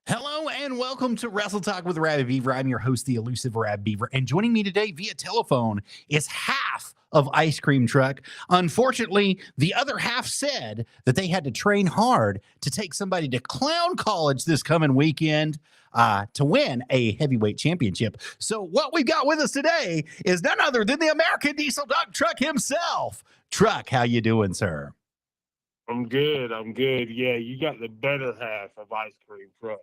Hello and welcome to Wrestle Talk with Arabbidb3aver. I'm your host, the elusive Arabbidb3aver, and joining me today via telephone is half of Ice Cream Truk. Unfortunately, the other half said that they had to train hard to take somebody to Clown College this coming weekend to win a heavyweight championship. So what we've got with us today is none other than the American Diesel Dog Truck himself. Truck, how you doing, sir? I'm good. I'm good. Yeah, you got the better half of Ice Cream Truk.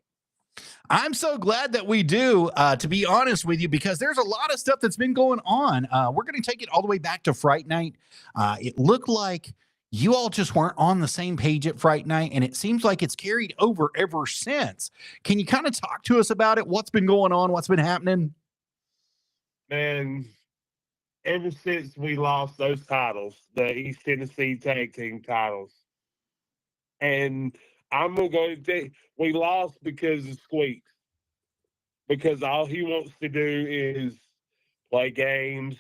I'm so glad that we do, to be honest with you, because there's a lot of stuff that's been going on. We're going to take it all the way back to Fright Night. It looked like you all just weren't on the same page at Fright Night, and it seems like it's carried over ever since. Can you kind of talk to us about it? What's been going on? What's been happening? Man, ever since we lost those titles, the East Tennessee Tag Team titles, and I'm going to go and say we lost because of Squeaks. Because all he wants to do is play games.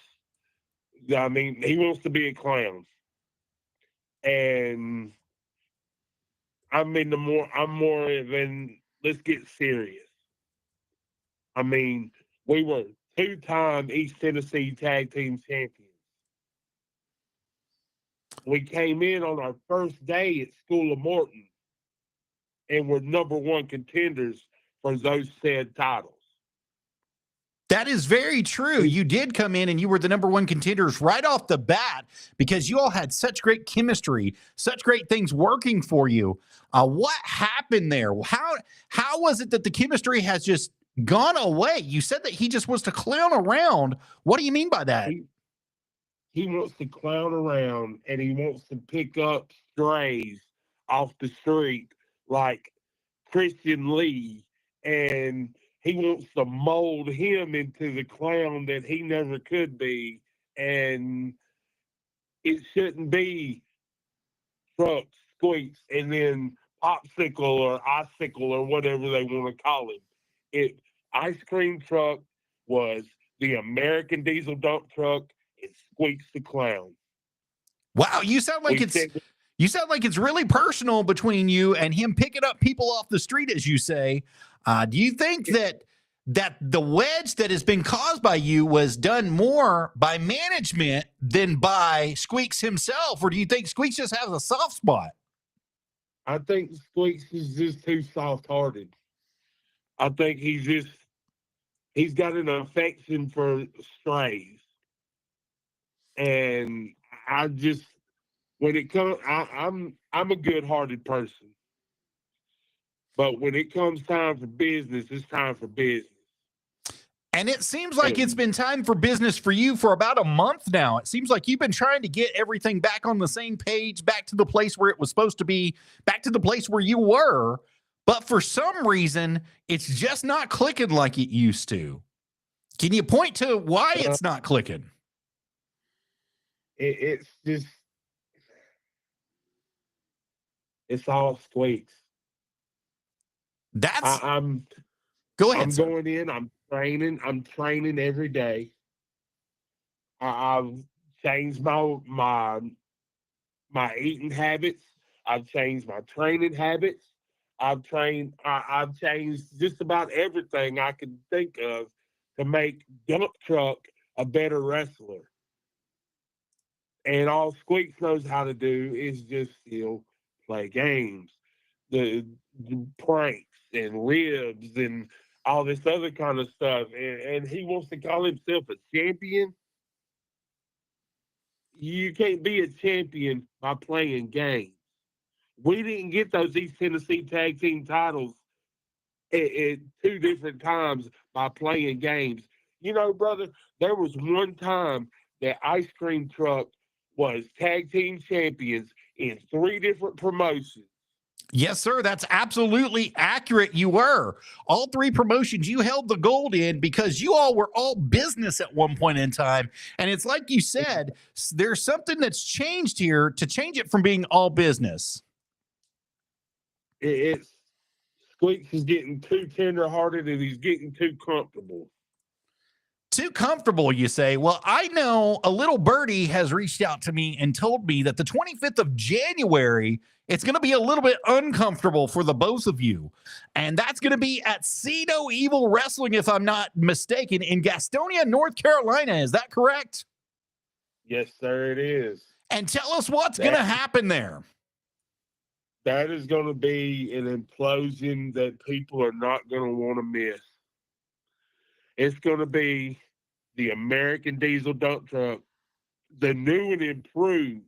I mean, he wants to be a clown. And I'm more than let's get serious. I mean, we were two-time East Tennessee Tag Team champions. We came in on our first day at School of Morton and were number one contenders for those said titles. That is very true. You did come in and you were the number one contenders right off the bat because you all had such great chemistry, such great things working for you. What happened there? How was it that the chemistry has just gone away? You said that he just was to clown around. What do you mean by that? He wants to clown around and he wants to pick up strays off the street like Christian Lee, and he wants to mold him into the clown that he never could be. And it shouldn't be Truck, Squeaks, and then Popsicle or Icicle or whatever they want to call him. Ice Cream Truk was the American Diesel dump truck. It Squeaks the Clown. Wow, you sound like it's really personal between you and him picking up people off the street, as you say. Do you think that the wedge that has been caused by you was done more by management than by Squeaks himself, or do you think Squeaks just has a soft spot? I think Squeaks is just too soft-hearted. I think he's got an affection for strays. And when it comes, I'm a good-hearted person, but when it comes time for business, it's time for business. And it seems like it's been time for business for you for about a month now. It seems like you've been trying to get everything back on the same page, back to the place where it was supposed to be, back to the place where you were. But for some reason, it's just not clicking like it used to. Can you point to why it's not clicking? It's just, it's all Squeaks. Go ahead. I'm going in. I'm training every day. I've changed my eating habits. I've changed my training habits. I've changed just about everything I could think of to make Dump Truck a better wrestler. And all Squeaks knows how to do is just play games, the pranks and ribs and all this other kind of stuff. And he wants to call himself a champion. You can't be a champion by playing games. We didn't get those East Tennessee Tag Team titles at two different times by playing games. You know, brother, there was one time that Ice Cream Truk was tag team champions in 3 different promotions. Yes, sir. That's absolutely accurate. You were. All 3 promotions you held the gold in because you all were all business at one point in time. And it's like you said, there's something that's changed here to change it from being all business. It's Squeaks is getting too tender-hearted and he's getting too comfortable. Too comfortable, you say? Well, I know a little birdie has reached out to me and told me that the 25th of January, it's going to be a little bit uncomfortable for the both of you. And that's going to be at See No Evil Wrestling, if I'm not mistaken, in Gastonia, North Carolina. Is that correct? Yes, sir, it is. And tell us what's going to happen there. That is going to be an implosion that people are not going to want to miss. It's going to be the American Diesel dump truck, the new and improved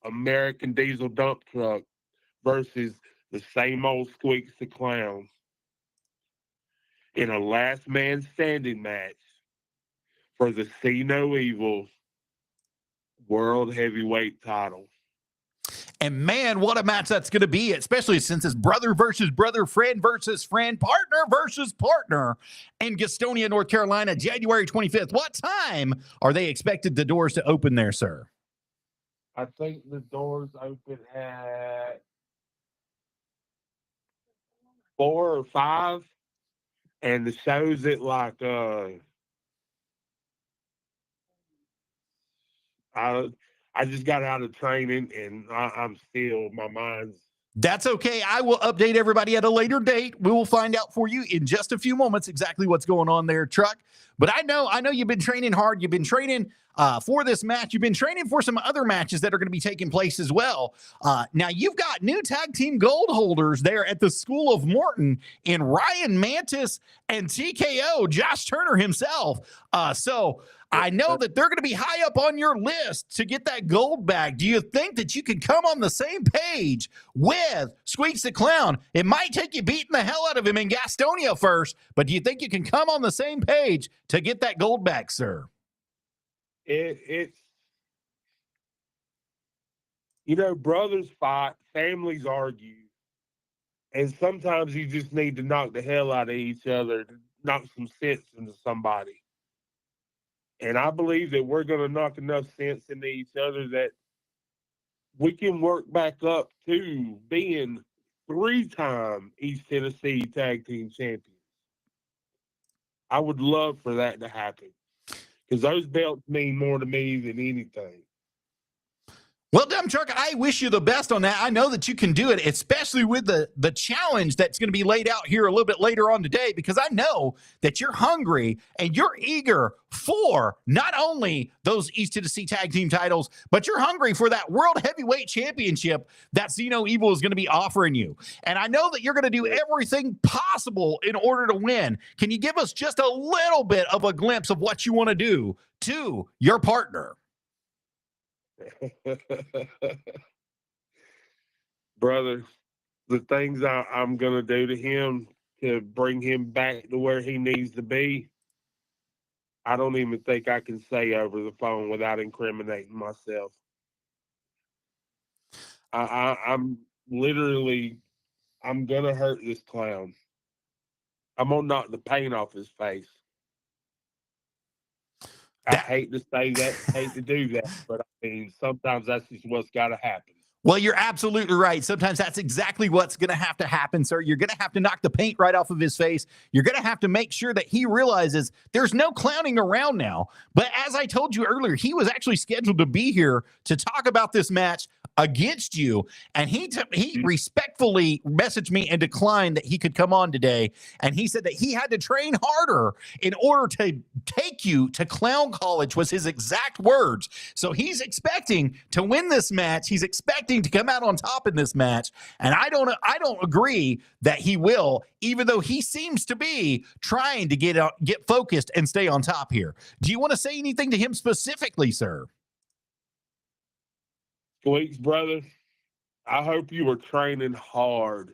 American Diesel dump truck versus the same old Squeaks the Clown in a last man standing match for the See No Evil World Heavyweight title. And man, what a match that's going to be, especially since it's brother versus brother, friend versus friend, partner versus partner in Gastonia, North Carolina, January 25th. What time are they expected the doors to open there, sir? I think the doors open at 4 or 5, and the show's at like I just got out of training, and I'm still, my mind's. That's okay. I will update everybody at a later date. We will find out for you in just a few moments exactly what's going on there, Truck. But I know you've been training hard. You've been training for this match. You've been training for some other matches that are going to be taking place as well. Now, you've got new tag team gold holders there at the School of Morton in Ryan Mantis and TKO, Josh Turner himself. So I know that they're going to be high up on your list to get that gold back. Do you think that you can come on the same page with Squeaks the Clown? It might take you beating the hell out of him in Gastonia first, but do you think you can come on the same page to get that gold back, sir? It's brothers fight, families argue, and sometimes you just need to knock the hell out of each other, to knock some sense into somebody. And I believe that we're going to knock enough sense into each other that we can work back up to being 3-time East Tennessee Tag Team Champions. I would love for that to happen because those belts mean more to me than anything. Well, Dumb Truck, I wish you the best on that. I know that you can do it, especially with the challenge that's going to be laid out here a little bit later on today, because I know that you're hungry and you're eager for not only those East Tennessee Tag Team titles, but you're hungry for that World Heavyweight Championship that See No Evil is going to be offering you. And I know that you're going to do everything possible in order to win. Can you give us just a little bit of a glimpse of what you want to do to your partner? Brother, the things I'm going to do to him to bring him back to where he needs to be, I don't even think I can say over the phone without incriminating myself. I'm literally, I'm going to hurt this clown. I'm going to knock the paint off his face. I hate to say that, hate to do that, but I mean, sometimes that's just what's got to happen. Well, you're absolutely right. Sometimes that's exactly what's going to have to happen, sir. You're going to have to knock the paint right off of his face. You're going to have to make sure that he realizes there's no clowning around now. But as I told you earlier, he was actually scheduled to be here to talk about this match against you, and he respectfully messaged me and declined that he could come on today, and he said that he had to train harder in order to take you to clown college, was his exact words. So he's expecting to win this match. He's expecting to come out on top in this match, and I don't agree that he will, even though he seems to be trying to get focused and stay on top here. Do you want to say anything to him specifically, sir? Squeaks, brother, I hope you were training hard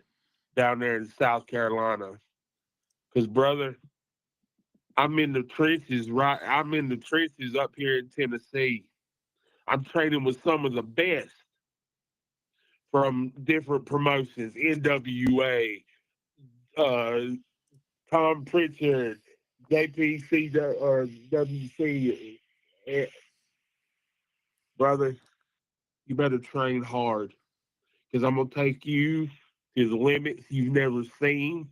down there in South Carolina. Because, brother, I'm in the trenches, right? I'm in the trenches up here in Tennessee. I'm training with some of the best from different promotions, NWA, Tom Pritchard, JPC, or WC. Brother, you better train hard because I'm going to take you to the limits you've never seen,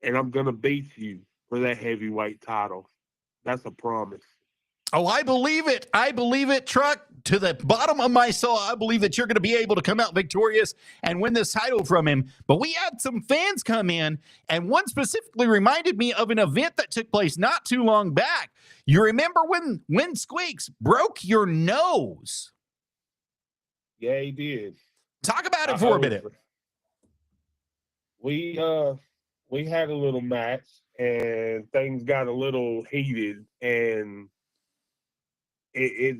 and I'm going to beat you for that heavyweight title. That's a promise. Oh, I believe it. I believe it, Truck. To the bottom of my soul, I believe that you're going to be able to come out victorious and win this title from him. But we had some fans come in, and one specifically reminded me of an event that took place not too long back. You remember when Squeaks broke your nose? Yeah, he did. Talk about it for a minute. We had a little match, and things got a little heated, and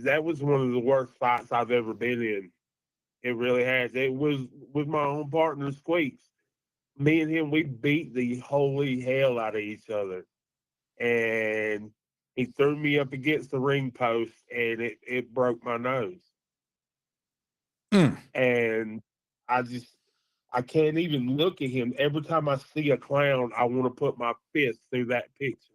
that was one of the worst fights I've ever been in. It really has. It was with my own partner, Squeaks. Me and him, we beat the holy hell out of each other. And he threw me up against the ring post, and it broke my nose. And I can't even look at him. Every time I see a clown, I want to put my fist through that picture.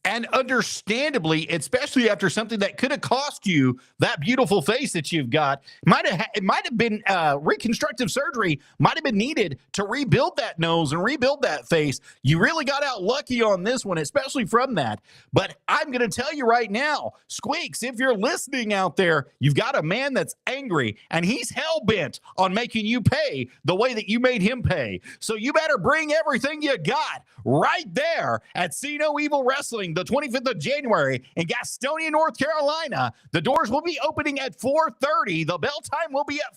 And understandably, especially after something that could have cost you that beautiful face that you've got, it might have been reconstructive surgery, might have been needed to rebuild that nose and rebuild that face. You really got out lucky on this one, especially from that. But I'm going to tell you right now, Squeaks, if you're listening out there, you've got a man that's angry, and he's hell-bent on making you pay the way that you made him pay. So you better bring everything you got right there at See No Evil Wrestling, the 25th of January in Gastonia, North Carolina. The doors will be opening at 4:30. The bell time will be at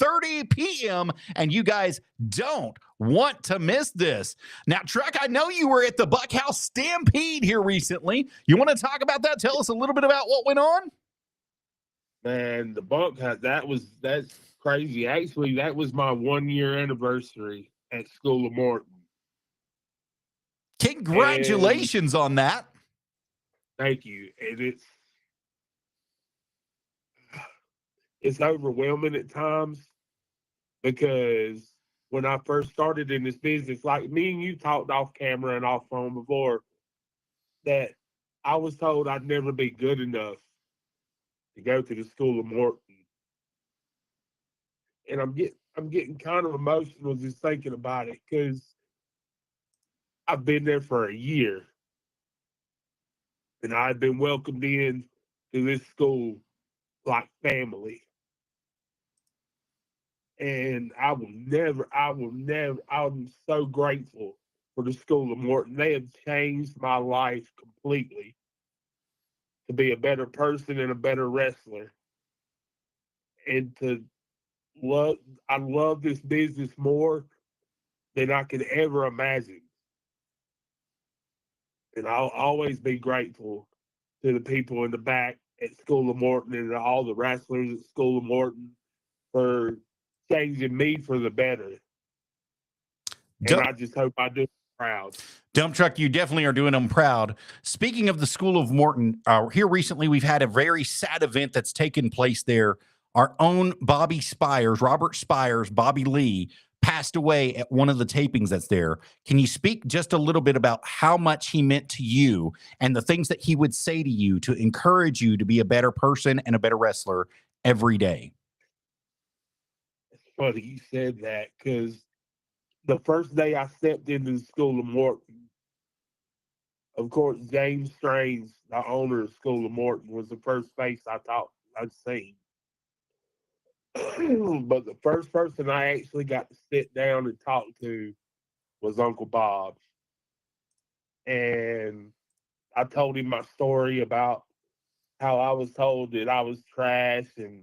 5:30 p.m. And you guys don't want to miss this. Now, Truck, I know you were at the Buckhouse Stampede here recently. You want to talk about that? Tell us a little bit about what went on. Man, the Buckhouse, that's crazy. Actually, that was my 1-year anniversary at School of Morton. Congratulations on that. Thank you. And it's overwhelming at times, because when I first started in this business, like me and you talked off camera and off phone before, that I was told I'd never be good enough to go to the School of Morton. And I'm getting kind of emotional just thinking about it, because I've been there for a year, and I've been welcomed in to this school like family. And I'm so grateful for the School of Morton. They have changed my life completely to be a better person and a better wrestler. And I love this business more than I could ever imagine. And I'll always be grateful to the people in the back at School of Morton and all the wrestlers at School of Morton for changing me for the better. And I just hope I do them proud. Dump Truck, you definitely are doing them proud. Speaking of the School of Morton, here recently we've had a very sad event that's taken place there. Our own Bobby Spires, Robert Spires, Bobby Lee, passed away at one of the tapings that's there. Can you speak just a little bit about how much he meant to you and the things that he would say to you to encourage you to be a better person and a better wrestler every day? It's funny you said that, because the first day I stepped into the School of Morton, of course, James Strange, the owner of School of Morton, was the first face I thought I'd seen. But the first person I actually got to sit down and talk to was Uncle Bob. And I told him my story about how I was told that I was trash and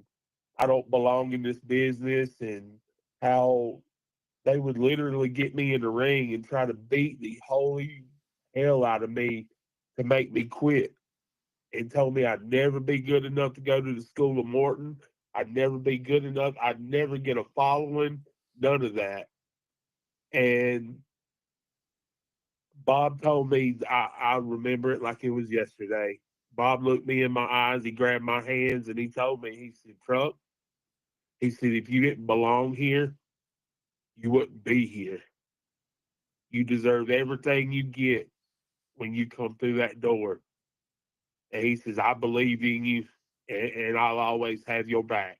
I don't belong in this business, and how they would literally get me in the ring and try to beat the holy hell out of me to make me quit, and told me I'd never be good enough to go to the School of Morton. I'd never be good enough. I'd never get a following, none of that. And Bob told me, I remember it like it was yesterday. Bob looked me in my eyes, he grabbed my hands, and he told me, he said, Truck, he said, if you didn't belong here, you wouldn't be here. You deserve everything you get when you come through that door. And he says, I believe in you, and I'll always have your back.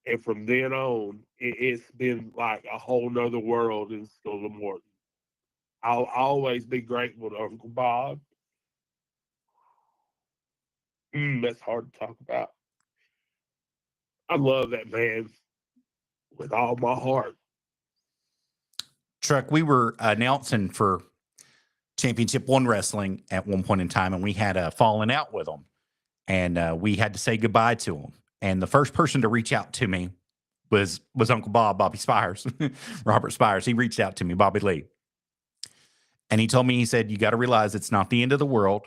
And from then on, it's been like a whole nother world in School of Morton. I'll always be grateful to Uncle Bob That's hard to talk about. I love that man with all my heart. Truck, we were announcing for Championship One Wrestling at one point in time, and we had a falling out with him, and we had to say goodbye to him. And the first person to reach out to me was Uncle Bob, Bobby Spires, Robert Spires. He reached out to me, Bobby Lee, and he told me, he said, "You got to realize it's not the end of the world.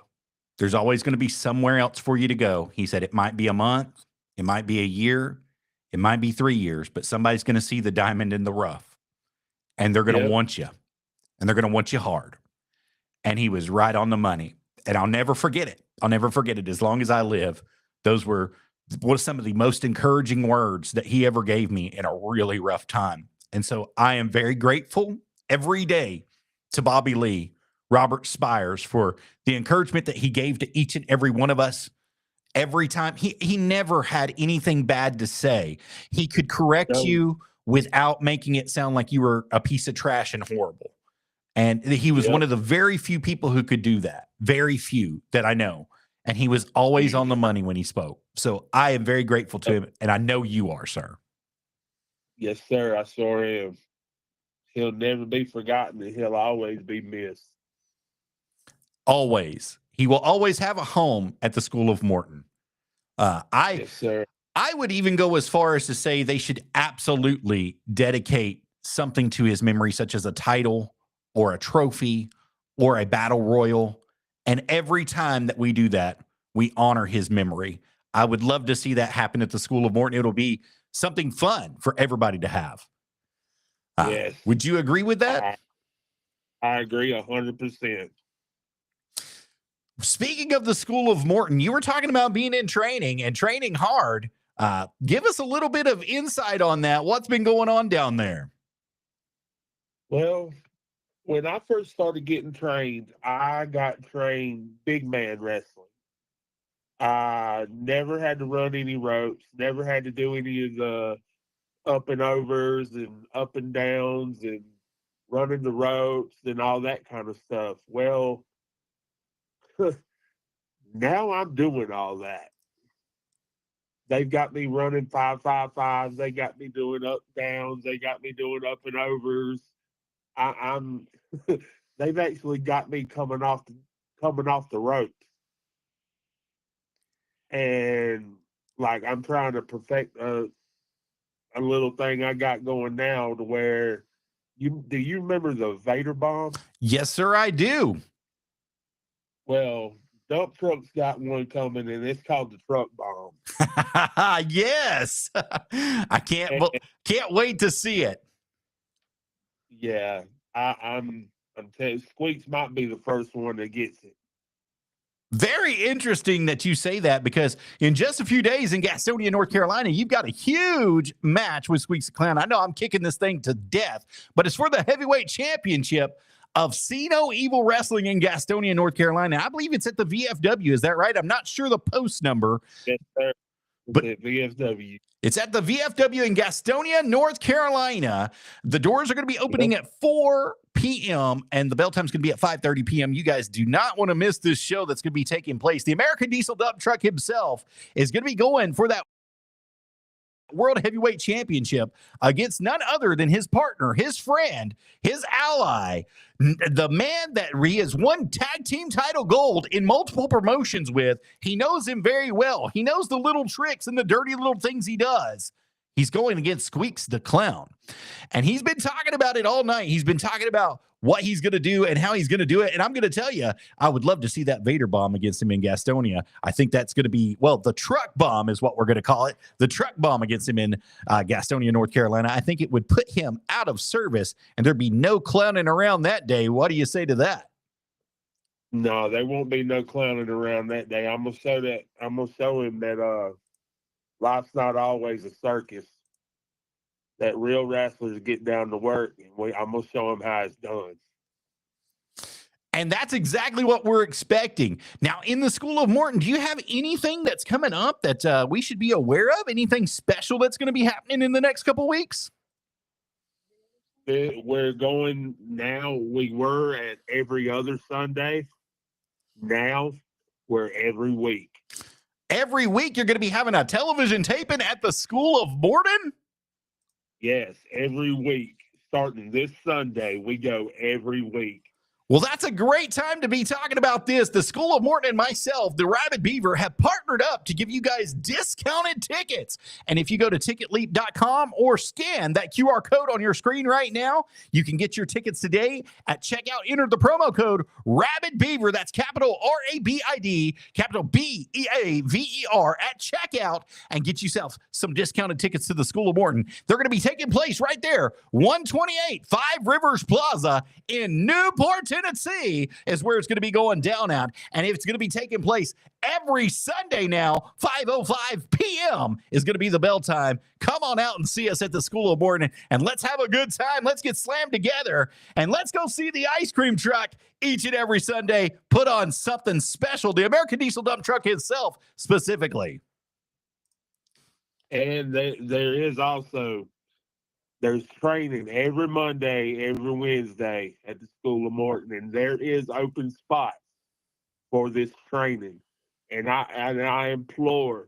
There's always going to be somewhere else for you to go." He said, "It might be a month, it might be a year, it might be 3 years, but somebody's going to see the diamond in the rough, and they're going to want you, and they're going to want you hard." And he was right on the money. And I'll never forget it. I'll never forget it as long as I live. Those were some of the most encouraging words that he ever gave me in a really rough time. And so I am very grateful every day to Bobby Lee, Robert Spires, for the encouragement that he gave to each and every one of us. Every time he never had anything bad to say. He could correct you without making it sound like you were a piece of trash and horrible. And he was one of the very few people who could do that. Very few that I know. And he was always on the money when he spoke. So I am very grateful to him. And I know you are, sir. Yes, sir. I sure am. He'll never be forgotten, and he'll always be missed. Always. He will always have a home at the School of Morton. Yes, sir. I would even go as far as to say they should absolutely dedicate something to his memory, such as a title or a trophy or a battle royal. And every time that we do that, we honor his memory. I would love to see that happen at the School of Morton. It'll be something fun for everybody to have. Yes. Would you agree with that? I agree 100%. Speaking of the School of Morton, you were talking about being in training and training hard. Give us a little bit of insight on that. What's been going on down there? Well, when I first started getting trained, I got trained big man wrestling. I never had to run any ropes, never had to do any of the up and overs and up and downs and running the ropes and all that kind of stuff. Well, now I'm doing all that. They've got me running 5-5-5s. They got me doing up downs. They got me doing up and overs. I'm they've actually got me coming off the ropes. And like I'm trying to perfect a little thing I got going now to where do you remember the Vader bomb? Yes, sir, I do. Well, Dump Truck's got one coming, and it's called the Truck Bomb. Yes, I can't wait to see it. Yeah, I'm telling you, Squeaks might be the first one that gets it. Very interesting that you say that, because in just a few days in Gastonia, North Carolina, you've got a huge match with Squeaks the Clown. I know I'm kicking this thing to death, but it's for the heavyweight championship of Sino Evil Wrestling in Gastonia, North Carolina. I believe it's at the VFW. Is that right? I'm not sure the post number. Yes, sir. But at VFW. It's at the VFW in Gastonia, North Carolina. The doors are going to be opening at 4 p.m. and the bell time is going to be at 5:30 p.m. You guys do not want to miss this show that's going to be taking place. The American Diesel Dump Truck himself is going to be going for that World Heavyweight Championship against none other than his partner, his friend, his ally, the man that he has won tag team title gold in multiple promotions with. He knows him very well. He knows the little tricks and the dirty little things he does. He's going against Squeaks the Clown. And he's been talking about it all night. He's been talking about what he's going to do and how he's going to do it. And I'm going to tell you, I would love to see that Vader bomb against him in Gastonia. I think that's going to be, well, the truck bomb is what we're going to call it. The truck bomb against him in Gastonia, North Carolina. I think it would put him out of service and there'd be no clowning around that day. What do you say to that? No, there won't be no clowning around that day. I'm going to show him that life's not always a circus. That real wrestlers get down to work, and I'm going to show them how it's done. And that's exactly what we're expecting. Now, in the School of Morton, do you have anything that's coming up that we should be aware of? Anything special that's going to be happening in the next couple weeks? We're going now. We were at every other Sunday. Now we're every week. Every week you're going to be having a television taping at the School of Morton? Yes, every week. Starting this Sunday, we go every week. Well, that's a great time to be talking about this. The School of Morton and myself, the Rabid Beaver, have partnered up to give you guys discounted tickets. And if you go to ticketleap.com or scan that QR code on your screen right now, you can get your tickets today. At checkout, enter the promo code Rabid Beaver. That's capital RABID, capital BEAVER at checkout, and get yourself some discounted tickets to the School of Morton. They're going to be taking place right there, 128 Five Rivers Plaza in Newport, Tennessee, is where it's going to be going down at. And it's going to be taking place every Sunday now, 5:05 p.m. is going to be the bell time. Come on out and see us at the School of Morton, and let's have a good time. Let's get slammed together, and let's go see the Ice Cream Truk each and every Sunday put on something special, the American Diesel Dump Truck itself specifically. And there is also, there's training every Monday, every Wednesday at the School of Morton, and there is open spots for this training. And I implore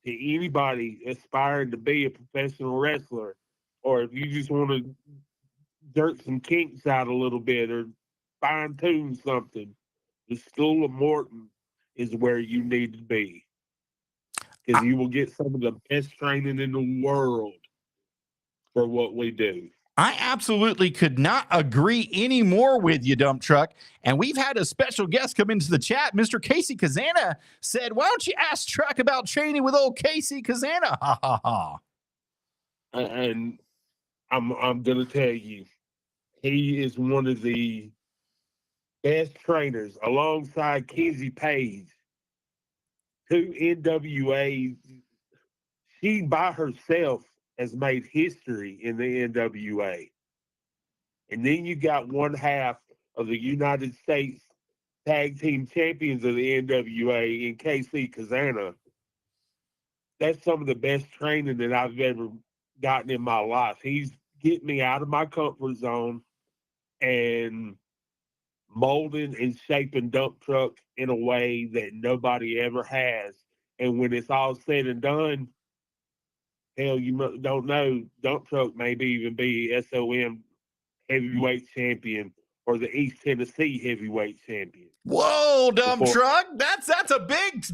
to anybody aspiring to be a professional wrestler, or if you just want to dirt some kinks out a little bit or fine tune something, the School of Morton is where you need to be, because you will get some of the best training in the world for what we do. I absolutely could not agree any more with you, Dump Truck. And we've had a special guest come into the chat. Mr. Casey Kazana said, why don't you ask Truck about training with old Casey Kazana? Ha, ha, ha. And I'm going to tell you, he is one of the best trainers alongside Kenzie Page, two NWA. She by herself has made history in the NWA. And then you got one half of the United States Tag Team Champions of the NWA in KC Kazana. That's some of the best training that I've ever gotten in my life. He's getting me out of my comfort zone and molding and shaping Dump Truck in a way that nobody ever has. And when it's all said and done, hell, you don't know, Dump Truck maybe even be SOM heavyweight champion or the East Tennessee heavyweight champion. Whoa, Dump Truck. That's a big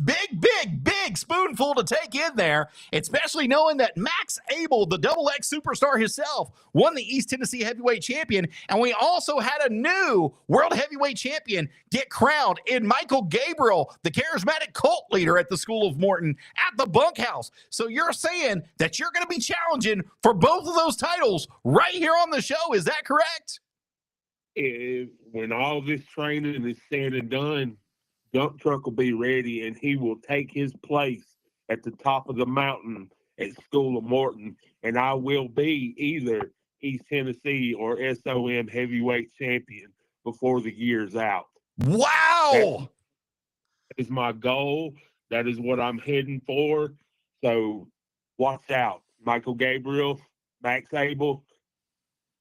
spoonful to take in there, especially knowing that Max Abel, the Double X superstar himself, won the East Tennessee heavyweight champion. And we also had a new world heavyweight champion get crowned in Michael Gabriel, the charismatic cult leader at the School of Morton at the bunkhouse. So you're saying that you're going to be challenging for both of those titles right here on the show. Is that correct? When all this training is said and done, Dump Truck will be ready, and he will take his place at the top of the mountain at School of Morton, and I will be either East Tennessee or SOM heavyweight champion before the year's out. Wow! That is my goal. That is what I'm heading for. So watch out. Michael Gabriel, Max Abel,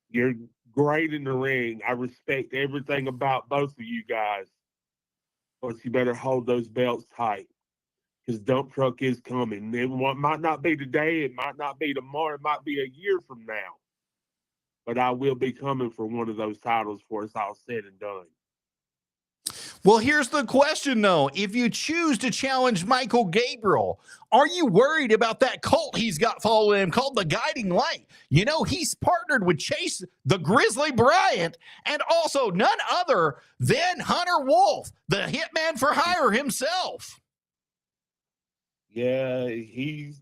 you're great in the ring. I respect everything about both of you guys. But you better hold those belts tight, because Dump Truck is coming. It might not be today. It might not be tomorrow. It might be a year from now. But I will be coming for one of those titles before it's all said and done. Well, here's the question, though. If you choose to challenge Michael Gabriel, are you worried about that cult he's got following him called the Guiding Light? You know, he's partnered with Chase the Grizzly Bryant and also none other than Hunter Wolf, the hitman for hire himself. Yeah, he's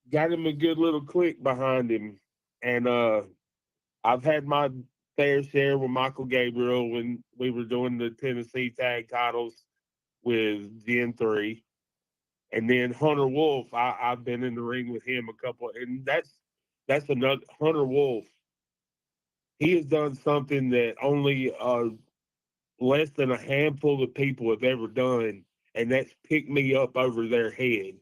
got him a good little clique behind him. And I've had my fair share with Michael Gabriel when we were doing the Tennessee tag titles with Gen 3. And then Hunter Wolf, I've been in the ring with him a couple, and that's another Hunter Wolf. He has done something that only less than a handful of people have ever done, and that's picked me up over their head.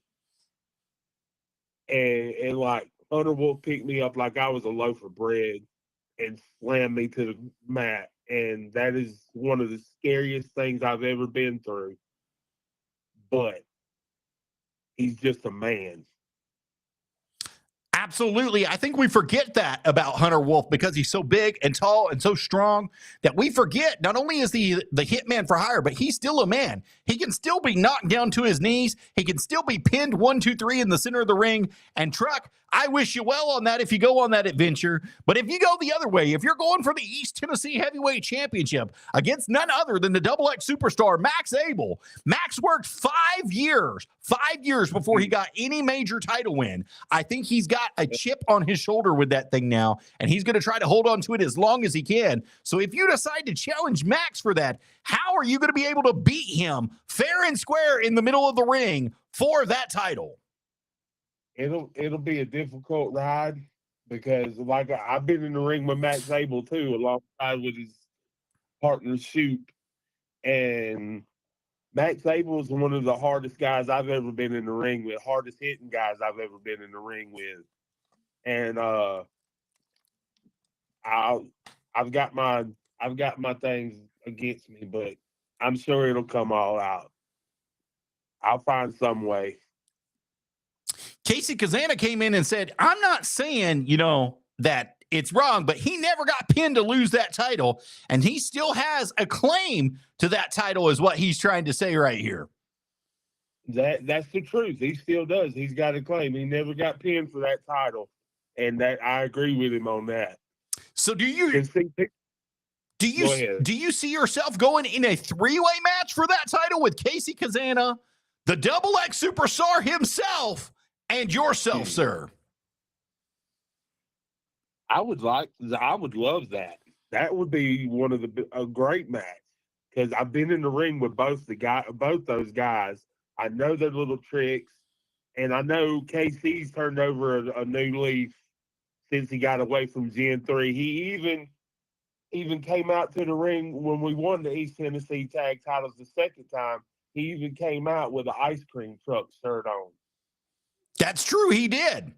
And like Hunter Wolf picked me up like I was a loaf of bread and slammed me to the mat. And that is one of the scariest things I've ever been through. But he's just a man. Absolutely. I think we forget that about Hunter Wolf because he's so big and tall and so strong that we forget not only is the hitman for hire, but he's still a man. He can still be knocked down to his knees. He can still be pinned 1, 2, 3 in the center of the ring. And Truk, I wish you well on that if you go on that adventure. But if you go the other way, if you're going for the East Tennessee Heavyweight Championship against none other than the Double X superstar, Max Abel, Max worked 5 years before he got any major title win. I think he's got a chip on his shoulder with that thing now, and he's going to try to hold on to it as long as he can. So if you decide to challenge Max for that, how are you going to be able to beat him fair and square in the middle of the ring for that title? It'll be a difficult ride because, like, I've been in the ring with Max Abel too, alongside with his partner Shoot, and Max Abel is one of the hardest guys I've ever been in the ring with, hardest hitting guys I've ever been in the ring with, and I've got my things against me, but I'm sure it'll come all out. I'll find some way. Casey Kazana came in and said, I'm not saying, that it's wrong, but he never got pinned to lose that title, and he still has a claim to that title is what he's trying to say right here. That's the truth. He still does. He's got a claim. He never got pinned for that title, and that I agree with him on that. So do you see yourself going in a 3-way match for that title with Casey Kazana, the Double X superstar himself, and yourself, sir? I would love that. That would be a great match because I've been in the ring with both those guys. I know their little tricks, and I know KC's turned over a new leaf since he got away from Gen 3. He even came out to the ring when we won the East Tennessee Tag Titles the second time. He even came out with an Ice Cream Truk shirt on. That's true. He did.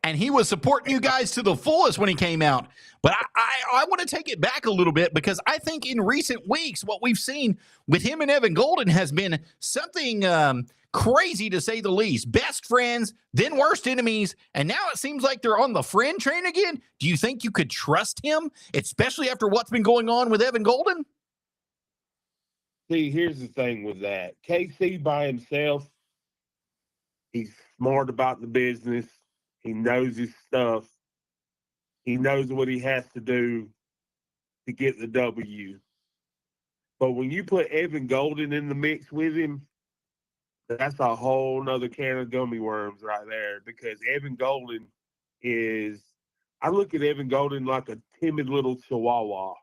And he was supporting you guys to the fullest when he came out. But I want to take it back a little bit because I think in recent weeks, what we've seen with him and Evan Golden has been something crazy, to say the least. Best friends, then worst enemies, and now it seems like they're on the friend train again. Do you think you could trust him, especially after what's been going on with Evan Golden? See, here's the thing with that. KC by himself, he's smart about the business. He knows his stuff. He knows what he has to do to get the W. But when you put Evan Golden in the mix with him, that's a whole nother can of gummy worms right there, because Evan Golden I look at Evan Golden like a timid little chihuahua.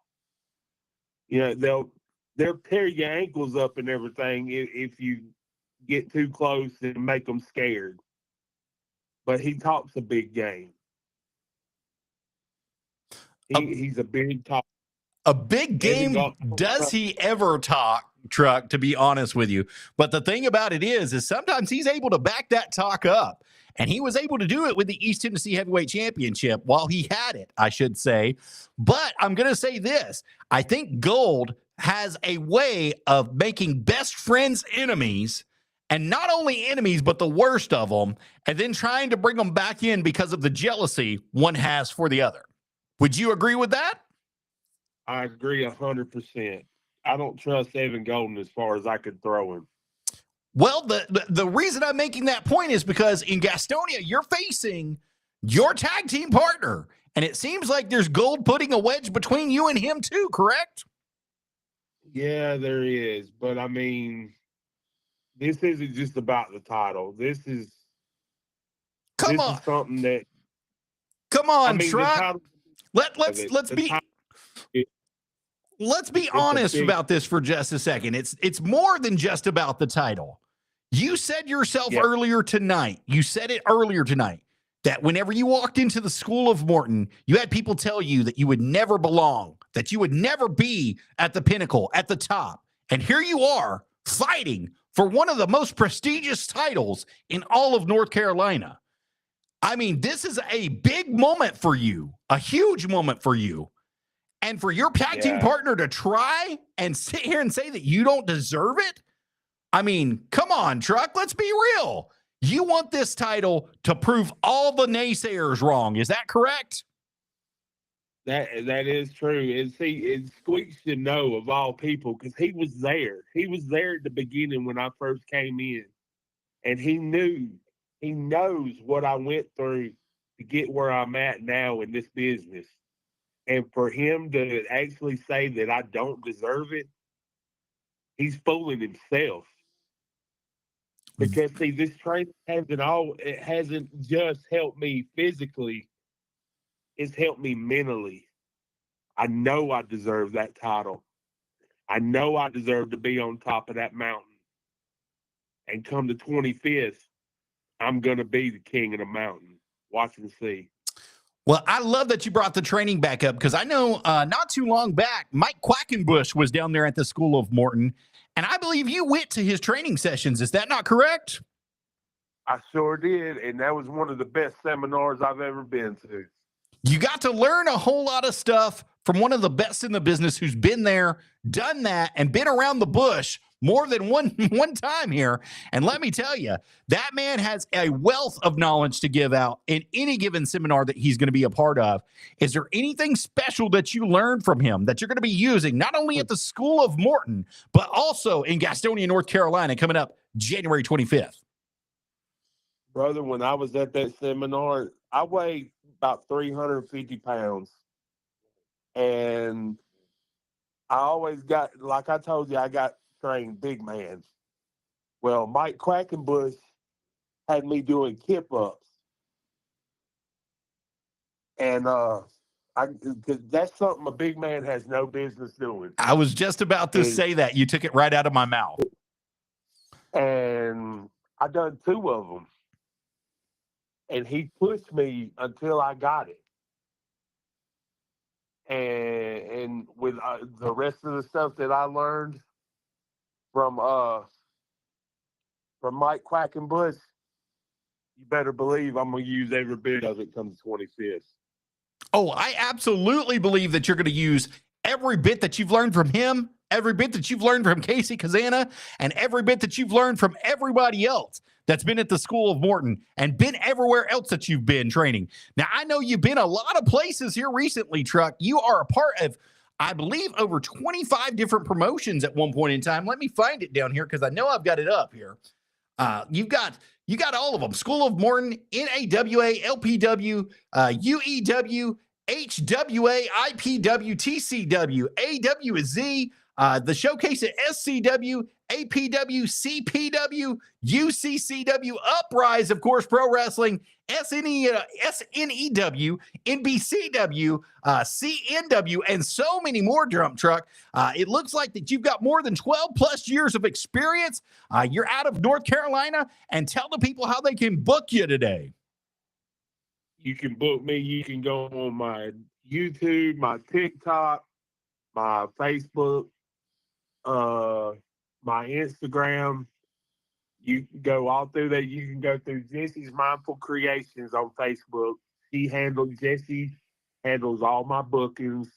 They'll tear your ankles up and everything if you get too close and make them scared. But he talks a big game. He's a big talk. A big game. Does he ever talk, Truk, to be honest with you? But the thing about it is sometimes he's able to back that talk up. And he was able to do it with the East Tennessee Heavyweight Championship while he had it, I should say. But I'm going to say this. I think Gold has a way of making best friends enemies, and not only enemies, but the worst of them, and then trying to bring them back in because of the jealousy one has for the other. Would you agree with that? I agree 100%. I don't trust Evan Golden as far as I could throw him. Well, the reason I'm making that point is because in Gastonia, you're facing your tag team partner, and it seems like there's Gold putting a wedge between you and him too, correct? Yeah, there is. But, I mean, this isn't just about the title. This is something that. Come on, Truk. Let's be honest about this for just a second. It's more than just about the title. You said yourself earlier tonight, that whenever you walked into the School of Morton, you had people tell you that you would never belong, that you would never be at the pinnacle, at the top. And here you are fighting for one of the most prestigious titles in all of North Carolina. I mean, this is a big moment for you, a huge moment for you. And for your tag team partner to try and sit here and say that you don't deserve it? I mean, come on, Truk, let's be real. You want this title to prove all the naysayers wrong. Is that correct? That is true. And see, and Squeak should know of all people because he was there. He was there at the beginning when I first came in, and he knows what I went through to get where I'm at now in this business. And for him to actually say that I don't deserve it, he's fooling himself. Because see, this training hasn't just helped me physically, it's helped me mentally. I know I deserve that title. I know I deserve to be on top of that mountain. And come the 25th, I'm gonna be the king of the mountain. Watch and see. Well, I love that you brought the training back up because I know not too long back, Mike Quackenbush was down there at the School of Morton, and I believe you went to his training sessions. Is that not correct? I sure did, and that was one of the best seminars I've ever been to. You got to learn a whole lot of stuff from one of the best in the business who's been there, done that, and been around the bush more than one time here. And let me tell you, that man has a wealth of knowledge to give out in any given seminar that he's going to be a part of. Is there anything special that you learned from him that you're going to be using not only at the School of Morton, but also in Gastonia, North Carolina, coming up January 25th? Brother, when I was at that seminar, I weighed about 350 pounds. And I always got, like I told you, I got trained big man. Well, Mike Quackenbush had me doing kip-ups. And cause that's something a big man has no business doing. I was just about to say that. You took it right out of my mouth. And I done 2 of them. And he pushed me until I got it. And with the rest of the stuff that I learned from Mike Quackenbush, you better believe I'm going to use every bit of it come the 25th. Oh, I absolutely believe that you're going to use every bit that you've learned from him, every bit that you've learned from Casey Kazana, and every bit that you've learned from everybody else that's been at the School of Morton and been everywhere else that you've been training. Now, I know you've been a lot of places here recently, Truk. You are a part of, I believe, over 25 different promotions at one point in time. Let me find it down here because I know I've got it up here. You got all of them: School of Morton, NAWA, LPW, UEW, HWA, IPW, TCW, AWZ, the showcase at SCW, APW, CPW, UCCW, Uprise, of course, Pro Wrestling, SNEW, NBCW, CNW, and so many more, Dump Truck. It looks like that you've got more than 12 plus years of experience. You're out of North Carolina, and tell the people how they can book you today. You can book me. You can go on my YouTube, my TikTok, my Facebook, my Instagram. You can go all through that. You can go through Jesse's Mindful Creations on Facebook. Jesse handles all my bookings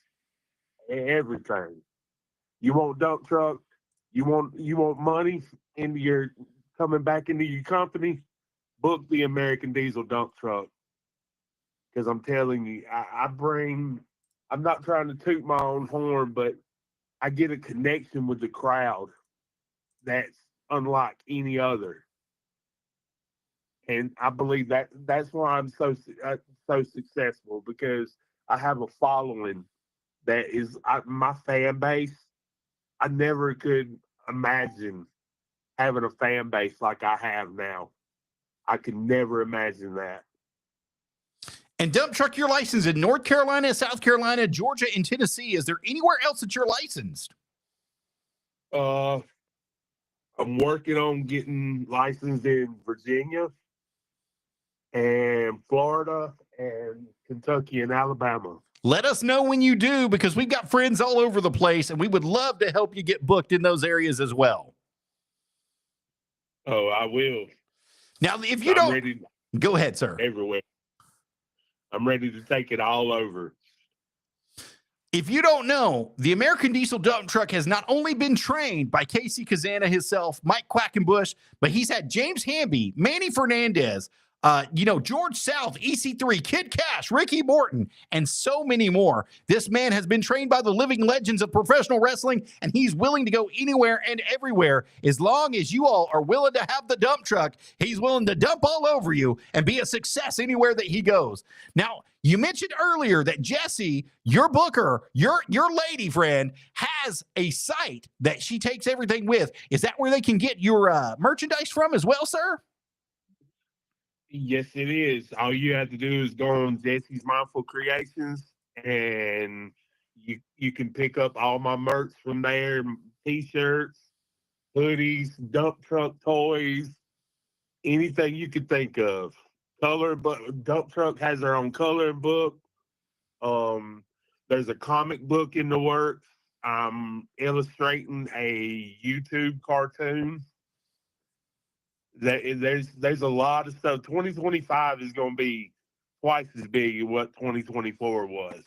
and everything. You want Dump Truck? You want money into your coming back into your company? Book the American Diesel Dump Truck. Because I'm telling you, I'm not trying to toot my own horn, but I get a connection with the crowd that's unlike any other. And I believe that's why I'm so successful, because I have a following that is my fan base. I never could imagine having a fan base like I have now. I could never imagine that. And Dump Truck, you're licensed in North Carolina, South Carolina, Georgia, and Tennessee. Is there anywhere else that you're licensed? I'm working on getting licensed in Virginia and Florida and Kentucky and Alabama. Let us know when you do, because we've got friends all over the place, and we would love to help you get booked in those areas as well. Oh, I will. Now, if you don't, go ahead, sir. Everywhere. I'm ready to take it all over. If you don't know, the American Diesel dump truck has not only been trained by Casey Kazana himself, Mike Quackenbush, but he's had James Hamby, Manny Fernandez, George South, EC3, Kid Cash, Ricky Morton, and so many more. This man has been trained by the living legends of professional wrestling, and he's willing to go anywhere and everywhere. As long as you all are willing to have the dump truck, he's willing to dump all over you and be a success anywhere that he goes. Now, you mentioned earlier that Jesse, your booker, your lady friend, has a site that she takes everything with. Is that where they can get your merchandise from as well, sir? Yes, it is. All you have to do is go on Jesse's Mindful Creations, and you can pick up all my merch from there: t-shirts, hoodies, dump truck toys, anything you could think of. Dump truck has their own coloring book. There's a comic book in the works. I'm illustrating a YouTube cartoon. There's a lot of stuff. 2025 is going to be twice as big as what 2024 was.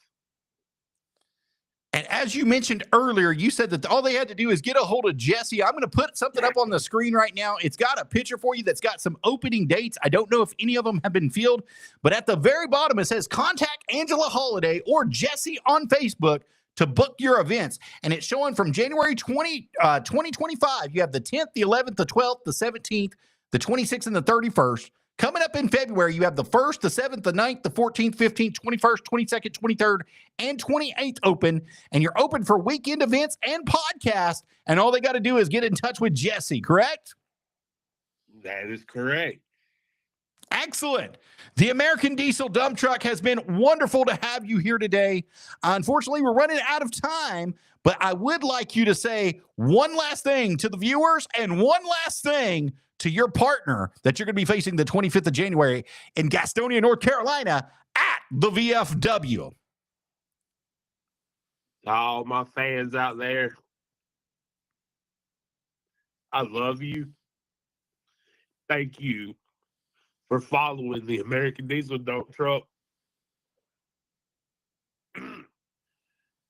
And as you mentioned earlier, you said that all they had to do is get a hold of Jesse. I'm going to put something up on the screen right now. It's got a picture for you that's got some opening dates. I don't know if any of them have been filled, but at the very bottom, it says contact Angela Holiday or Jesse on Facebook to book your events. And it's showing from January 2025. You have the 10th, the 11th, the 12th, the 17th, the 26th, and the 31st. Coming up in February, you have the 1st, the 7th, the 9th, the 14th, 15th, 21st, 22nd, 23rd, and 28th open. And you're open for weekend events and podcasts. And all they got to do is get in touch with Jesse, correct? That is correct. Excellent. The American Diesel dump truck has been wonderful to have you here today. Unfortunately, we're running out of time, but I would like you to say one last thing to the viewers and one last thing to your partner that you're going to be facing the 25th of January in Gastonia, North Carolina at the VFW. All my fans out there, I love you. Thank you for following the American Diesel dump truck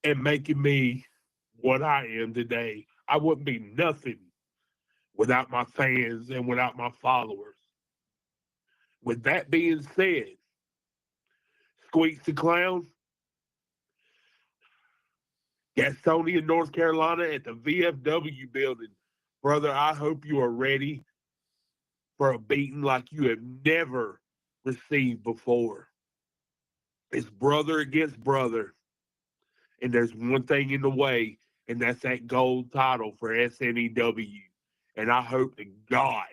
and making me what I am today. I wouldn't be nothing without my fans and without my followers. With that being said, Squeaks the Clown, Gastonia, North Carolina at the VFW building. Brother, I hope you are ready for a beating like you have never received before. It's brother against brother. And there's one thing in the way, and that's that gold title for SNEW. And I hope to God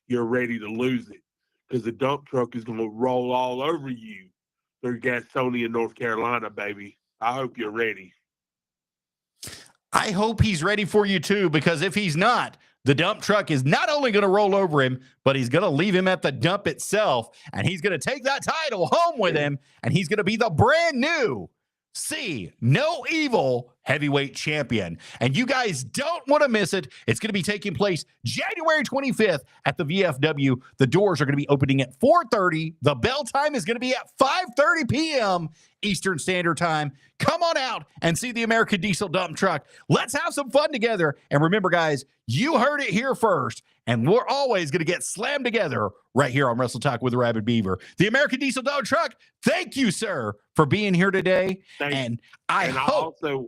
you're ready to lose it, because the dump truck is going to roll all over you through Gastonia, North Carolina, baby. I hope you're ready. I hope he's ready for you too, because if he's not, the dump truck is not only going to roll over him, but he's going to leave him at the dump itself, and he's going to take that title home with him, and he's going to be the brand new No Evil heavyweight champion. And you guys don't want to miss it. It's going to be taking place January 25th at the VFW. The doors are going to be opening at 4:30. The bell time is going to be at 5:30 p.m. Eastern Standard Time. Come on out and see the American Diesel dump truck. Let's have some fun together. And remember, guys, you heard it here first. And we're always going to get slammed together right here on Wrestle Talk with Arabbidb3aver. The American Diesel dump truck, thank you, sir, for being here today. Thanks. I also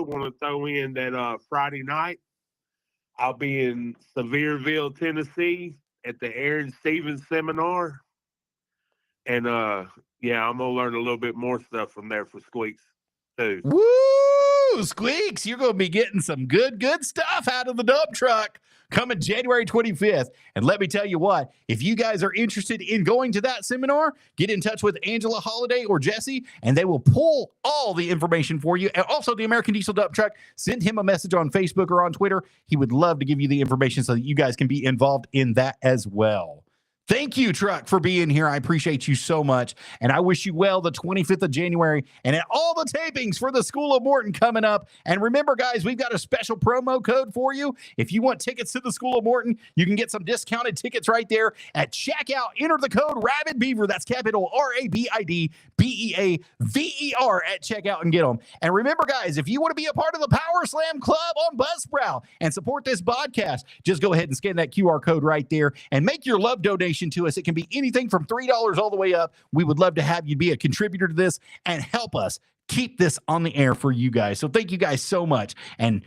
want to throw in that Friday night, I'll be in Sevierville, Tennessee at the Aaron Stevens seminar. And I'm going to learn a little bit more stuff from there for Squeaks too. Woo! Squeaks, you're going to be getting some good stuff out of the dump truck coming January 25th. And let me tell you what, if you guys are interested in going to that seminar, get in touch with Angela Holiday or Jesse, and they will pull all the information for you. And also the American Diesel dump truck, send him a message on Facebook or on Twitter. He would love to give you the information so that you guys can be involved in that as well. Thank you, Truck, for being here. I appreciate you so much. And I wish you well the 25th of January and at all the tapings for the School of Morton coming up. And remember, guys, we've got a special promo code for you. If you want tickets to the School of Morton, you can get some discounted tickets right there at checkout. Enter the code Rabbidbeaver. That's capital RABIDBEAVER at checkout and get them. And remember, guys, if you want to be a part of the Power Slam Club on Buzzsprout and support this podcast, just go ahead and scan that QR code right there and make your love donation to us. It can be anything from $3 all the way up. We would love to have you be a contributor to this and help us keep this on the air for you guys. So thank you guys so much. And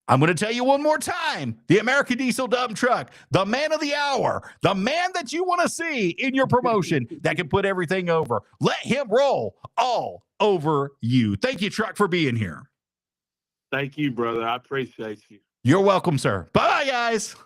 I'm going to tell you one more time, the American Diesel Dump Truck, the man of the hour, the man that you want to see in your promotion that can put everything over. Let him roll all over you. Thank you, Truck, for being here. Thank you, brother. I appreciate you. You're welcome, sir. Bye, guys.